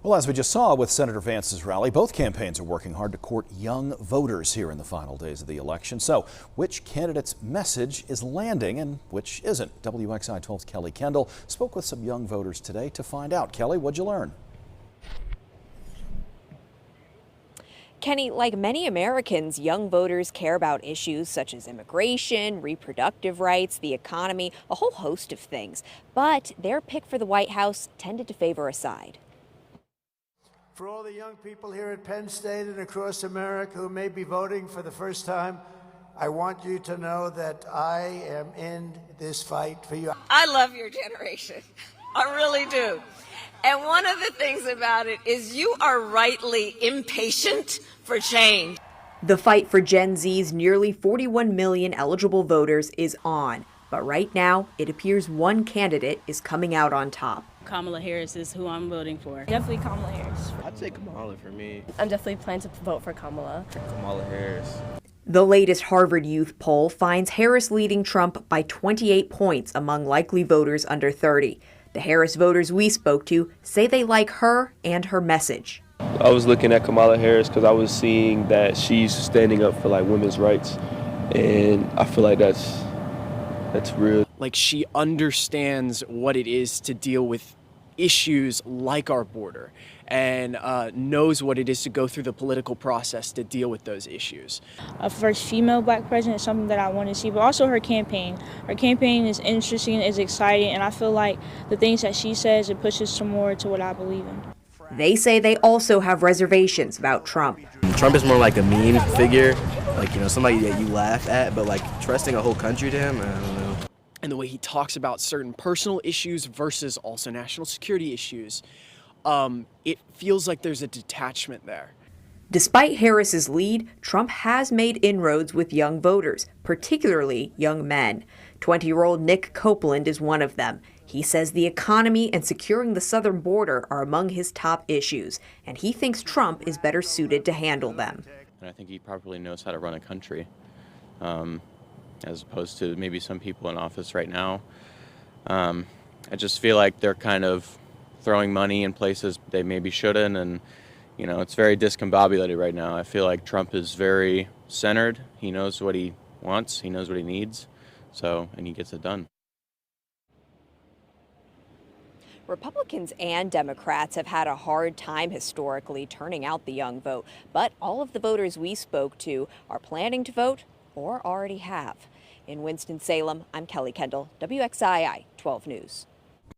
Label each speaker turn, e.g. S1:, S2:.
S1: Well, as we just saw with Senator Vance's rally, both campaigns are working hard to court young voters here in the final days of the election. So, which candidate's message is landing and which isn't? WXI 12's Kelly Kendall spoke with some young voters today to find out. Kelly, what'd you learn?
S2: Kenny, like many Americans, young voters care about issues such as immigration, reproductive rights, the economy, a whole host of things. But their pick for the White House tended to favor a side.
S3: For all the young people here at Penn State and across America who may be voting for the first time, I want you to know that I am in this fight for you.
S4: I love your generation. I really do. And one of the things about it is you are rightly impatient for change.
S2: The fight for Gen Z's nearly 41 million eligible voters is on. But right now, it appears one candidate is coming out on top.
S5: Kamala Harris is who I'm voting for.
S6: Definitely Kamala Harris.
S7: I'd say Kamala for me.
S6: I'm definitely planning to vote for Kamala.
S7: Kamala Harris.
S2: The latest Harvard Youth poll finds Harris leading Trump by 28 points among likely voters under 30. The Harris voters we spoke to say they like her and her message.
S8: I was looking at Kamala Harris because I was seeing that she's standing up for women's rights, and I feel like that's real.
S9: She understands what it is to deal with issues like our border and knows what it is to go through the political process to deal with those issues.
S5: A first female black president is something that I want to see, but also her campaign. Her campaign is interesting, is exciting, and I feel like the things that she says, it pushes some more to what I believe in.
S2: They say they also have reservations about Trump.
S7: Trump is more like a meme figure, somebody that you laugh at, but trusting a whole country to him, I don't know.
S9: And the way he talks about certain personal issues versus also national security issues, it feels like there's a detachment there.
S2: Despite Harris's lead, Trump has made inroads with young voters, particularly young men. 20-year-old Nick Copeland is one of them. He says the economy and securing the southern border are among his top issues, and he thinks Trump is better suited to handle them.
S10: And I think he probably knows how to run a country, as opposed to maybe some people in office right now. I just feel like they're kind of throwing money in places they maybe shouldn't, and it's very discombobulated right now. I feel like Trump is very centered. He knows what he wants, he knows what he needs, and he gets it done.
S2: Republicans and Democrats have had a hard time historically turning out the young vote, but all of the voters we spoke to are planning to vote or already have. In Winston-Salem, I'm Kelly Kendall, WXII 12 News.